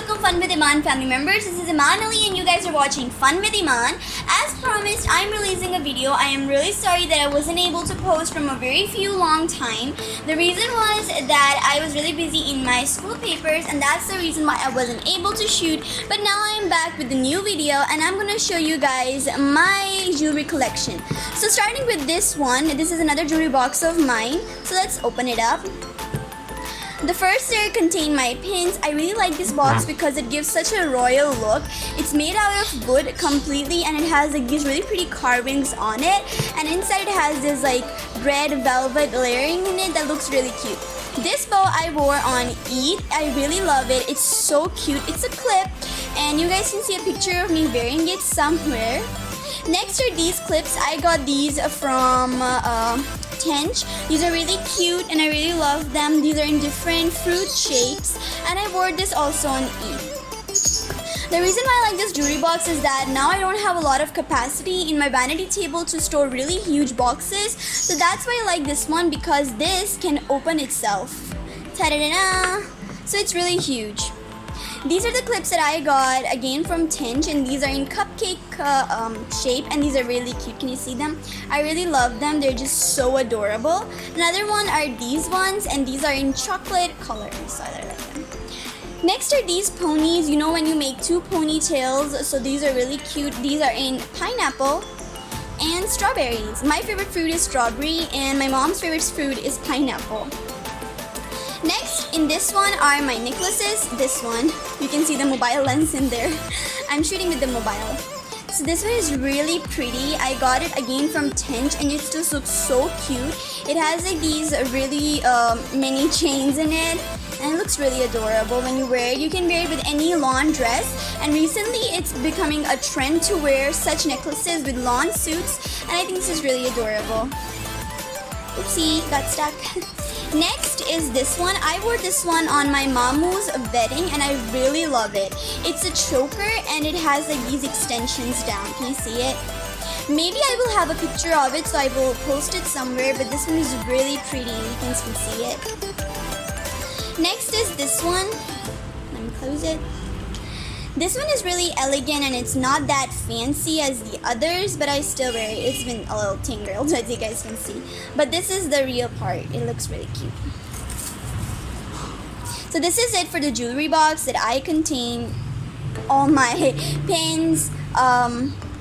welcome Fun with Iman family members. This is Iman Ali and you guys are watching Fun with Iman. As promised, I'm releasing a video. I am really sorry that I wasn't able to post from a very few long time. The reason was that I was really busy in my school papers and that's the reason why I wasn't able to shoot. But now I am back with a new video and I'm going to show you guys my jewelry collection. So starting with this one, this is another jewelry box of mine. So let's open it up. The first layer contained my pins. I really like this box because it gives such a royal look. It's made out of wood completely and it has like these really pretty carvings on it. And inside it has this like red velvet layering in it that looks really cute. This bow I wore on Eid. I really love it. It's so cute. It's a clip and you guys can see a picture of me wearing it somewhere. Next are these clips. I got these from Tench. These are really cute and I really love them. These are in different fruit shapes and I wore this also on Eid. The reason why I like this jewelry box is that now I don't have a lot of capacity in my vanity table to store really huge boxes. So that's why I like this one because this can open itself. Ta-da-da-da! So it's really huge. These are the clips that I got again from Tench and these are in cupcake shape and these are really cute. Can you see them? I really love them. They're just so adorable. Another one are these ones and these are in chocolate color. So I like them. Next are these ponies. You know when you make two ponytails, so these are really cute. These are in pineapple and strawberries. My favorite fruit is strawberry and my mom's favorite fruit is pineapple. Next, in this one are my necklaces. This one, you can see the mobile lens in there. I'm shooting with the mobile. So this one is really pretty. I got it again from Tench and it just looks so cute. It has like these really many chains in it and it looks really adorable when you wear it. You can wear it with any lawn dress and recently it's becoming a trend to wear such necklaces with lawn suits and I think this is really adorable. Oopsie, got stuck. Next is this one. I wore this one on my mamu's wedding and I really love it. It's a choker and it has like these extensions down. Can you see it? Maybe I will have a picture of it so I will post it somewhere, but this one is really pretty. You can see it. Next is this one. Let me close it. This one is really elegant and it's not that fancy as the others, but I still wear it. It's been a little tingled, as you guys can see. But this is the real part. It looks really cute. So this is it for the jewelry box that I contain all my pins,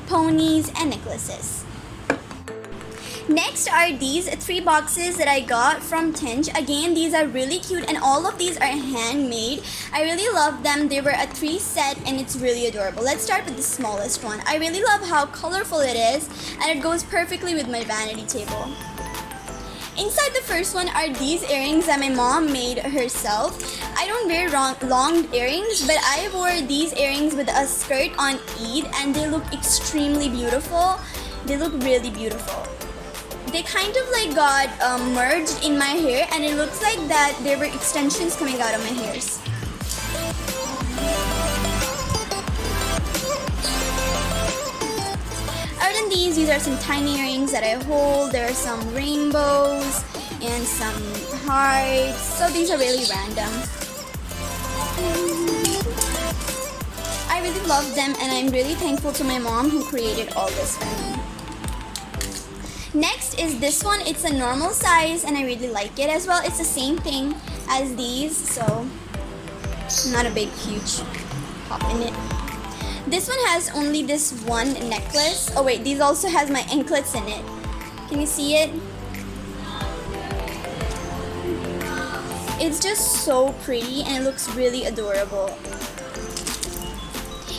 ponies, and necklaces. Next are these three boxes that I got from Tench. Again, these are really cute and all of these are handmade. I really love them. They were a 3 set and it's really adorable. Let's start with the smallest one. I really love how colorful it is and it goes perfectly with my vanity table. Inside the first one are these earrings that my mom made herself. I don't wear long earrings, but I wore these earrings with a skirt on Eid and they look extremely beautiful. They look really beautiful. They kind of like got merged in my hair and it looks like that there were extensions coming out of my hairs. Other than these are some tiny earrings that I hold. There are some rainbows and some hearts. So these are really random. I really love them and I'm really thankful to my mom who created all this for me. Next is this one. It's a normal size and I really like it as well. It's the same thing as these, so not a big huge pop in it. This one has only this one necklace. Oh wait, these also has my anklets in it. Can you see it? It's just so pretty and it looks really adorable.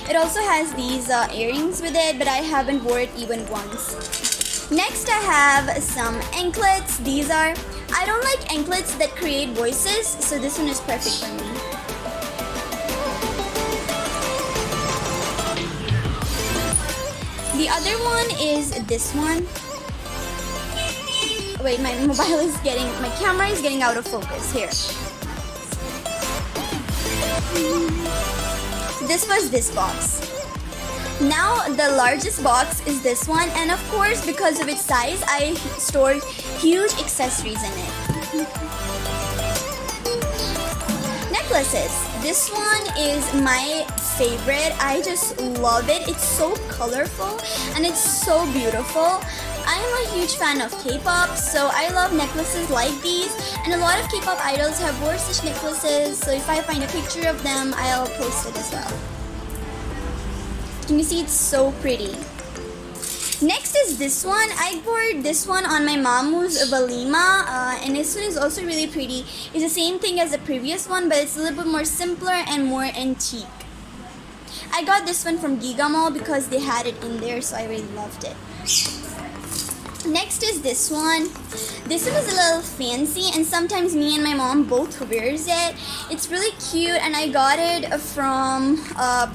It also has these earrings with it, but I haven't worn it even once. Next I have some anklets. These are, I don't like anklets that create voices, so this one is perfect for me. The other one is this one. Wait, my camera is getting out of focus here. This was this box. Now the largest box is this one and of course because of its size I store huge accessories in it. necklaces. This one is my favorite. I just love it. It's so colorful and it's so beautiful. I'm a huge fan of K-pop, so I love necklaces like these, and a lot of K-pop idols have wore such necklaces, so if I find a picture of them, I'll post it as well. Can you see? It's so pretty. Next is this one. I wore this one on my Mamu's Valima, and this one is also really pretty. It's the same thing as the previous one, but it's a little bit more simpler and more antique. I got this one from Giga Mall because they had it in there, so I really loved it. Next is this one. This one is a little fancy, and sometimes me and my mom both wears it. It's really cute, and I got it from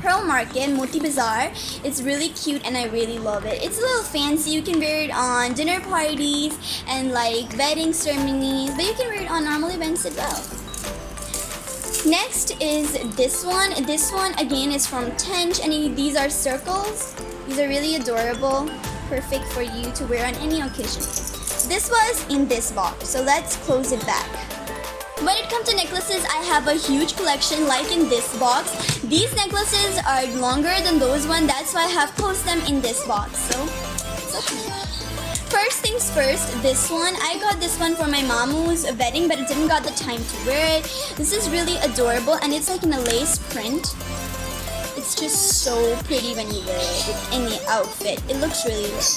Pearl Market, Moti Bazaar. It's really cute and I really love it. It's a little fancy. You can wear it on dinner parties and like wedding ceremonies, but you can wear it on normal events as well. Next is this one. This one again is from Tench, and these are circles. These are really adorable. Perfect for you to wear on any occasion. This was in this box, so let's close it back. When it comes to necklaces, I have a huge collection like in this box. These necklaces are longer than those ones, that's why I have closed them in this box. So, it's okay. First things first, this one. I got this one for my Mamu's wedding, but I didn't got the time to wear it. This is really adorable, and it's like in a lace print. It's just so pretty when you wear it with any outfit. It looks really adorable.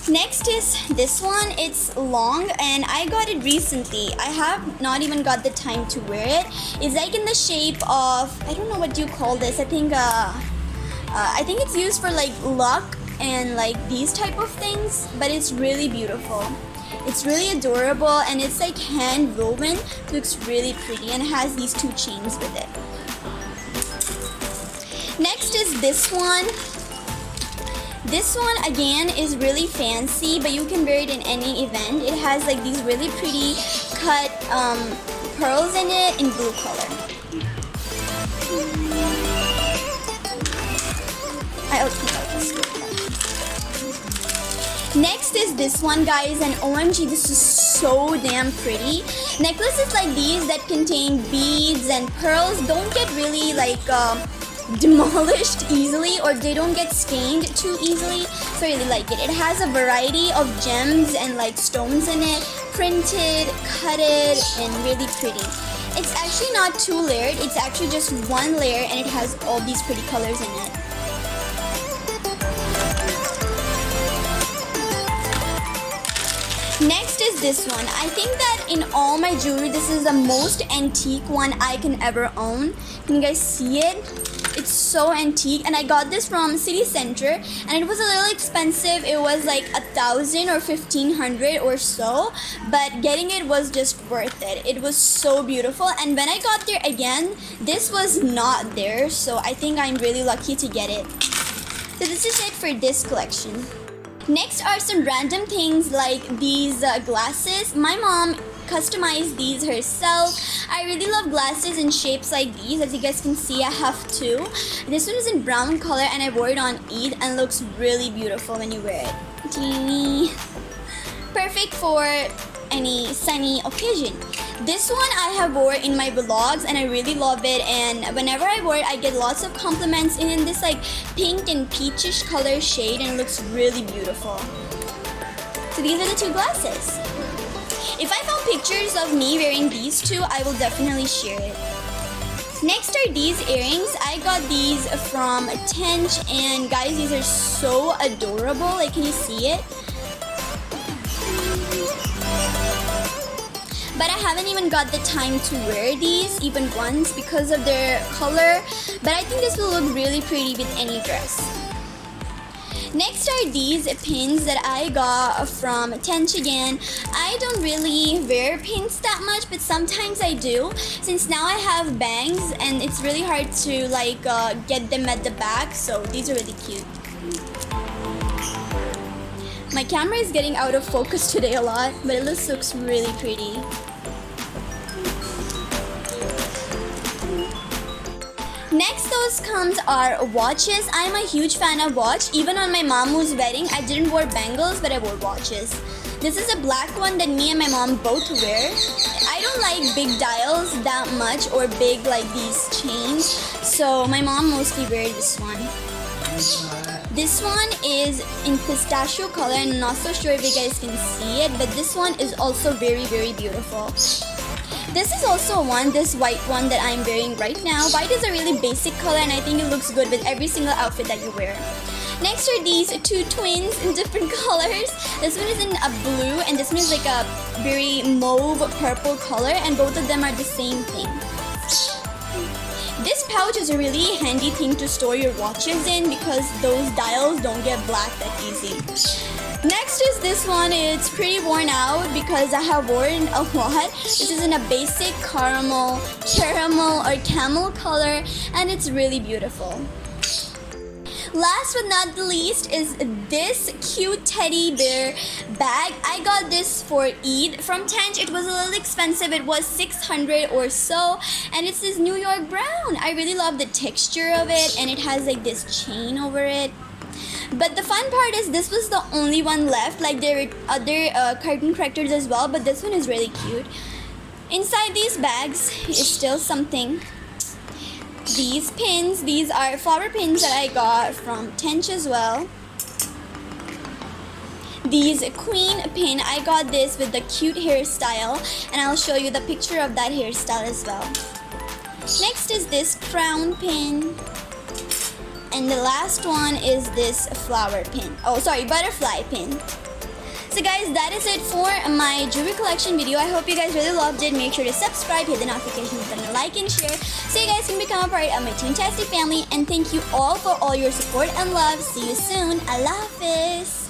Next is this one. It's long and I got it recently. I have not even got the time to wear it. It's like in the shape of, I don't know what you call this. I think it's used for like luck and like these type of things, but it's really beautiful. It's really adorable and it's like hand woven. It looks really pretty and it has these two chains with it. Next is this one. This one again is really fancy, but you can wear it in any event. It has like these really pretty cut pearls in it in blue color. I'll take out this one. Next is this one, guys, and OMG, this is so damn pretty. Necklaces like these that contain beads and pearls don't get really like demolished easily, or they don't get stained too easily, so I really like it. It has a variety of gems and like stones in it, printed, cutted, and really pretty. It's actually not two layered, it's actually just one layer, and it has all these pretty colors in it. Next is this one. I think that in all my jewelry, this is the most antique one I can ever own. Can you guys see it? It's so antique, and I got this from City Center, and it was a little expensive. It was like 1,000 or 1,500 or so, but getting it was just worth it. It was so beautiful, and when I got there again, this was not there, so I think I'm really lucky to get it. So this is it for this collection. Next are some random things like these glasses. My mom customized these herself. I really love glasses in shapes like these. As you guys can see, I have two. This one is in brown color and I wore it on Eid and looks really beautiful when you wear it. Teeny. Perfect for any sunny occasion. This one I have wore in my vlogs and I really love it, and whenever I wear it I get lots of compliments in this like pink and peachish color shade, and it looks really beautiful. So these are the two glasses. If I found pictures of me wearing these two, I will definitely share it. Next are these earrings. I got these from Tench, and guys, these are so adorable. Like, can you see it? But I haven't even got the time to wear these even once because of their color. But I think this will look really pretty with any dress. Next are these pins that I got from Tench again. I don't really wear pins that much, but sometimes I do. Since now I have bangs and it's really hard to like get them at the back, so these are really cute. My camera is getting out of focus today a lot, but it looks really pretty. Next those comes are watches. I'm a huge fan of watch. Even on my mamu's wedding, I didn't wear bangles, but I wore watches. This is a black one that me and my mom both wear. I don't like big dials that much or big like these chains, so my mom mostly wears this one. This one is in pistachio color, and I'm not so sure if you guys can see it, but this one is also very, very beautiful. This is also this white one that I'm wearing right now. White is a really basic color, and I think it looks good with every single outfit that you wear. Next are these two twins in different colors. This one is in a blue, and this one is like a very mauve purple color, and both of them are the same thing. This pouch is a really handy thing to store your watches in because those dials don't get black that easy. Next is this one. It's pretty worn out because I have worn a lot. This is in a basic caramel or camel color, and it's really beautiful. Last but not the least is this cute teddy bear bag. I got this for Eid from Tench. It was a little expensive. It was 600 or so, and it's this New York brown. I really love the texture of it, and it has like this chain over it. But the fun part is this was the only one left. Like there are other cartoon characters as well, but this one is really cute. Inside these bags is still something. These pins, these are flower pins that I got from Tench as well. These queen pin, I got this with the cute hairstyle, and I'll show you the picture of that hairstyle as well. Next is this crown pin. And the last one is this flower pin. Oh, sorry, butterfly pin. So guys, that is it for my jewelry collection video. I hope you guys really loved it. Make sure to subscribe, hit the notification button, like and share so you guys can become a part of my Toontastic family. And thank you all for all your support and love. See you soon. Allah Hafiz.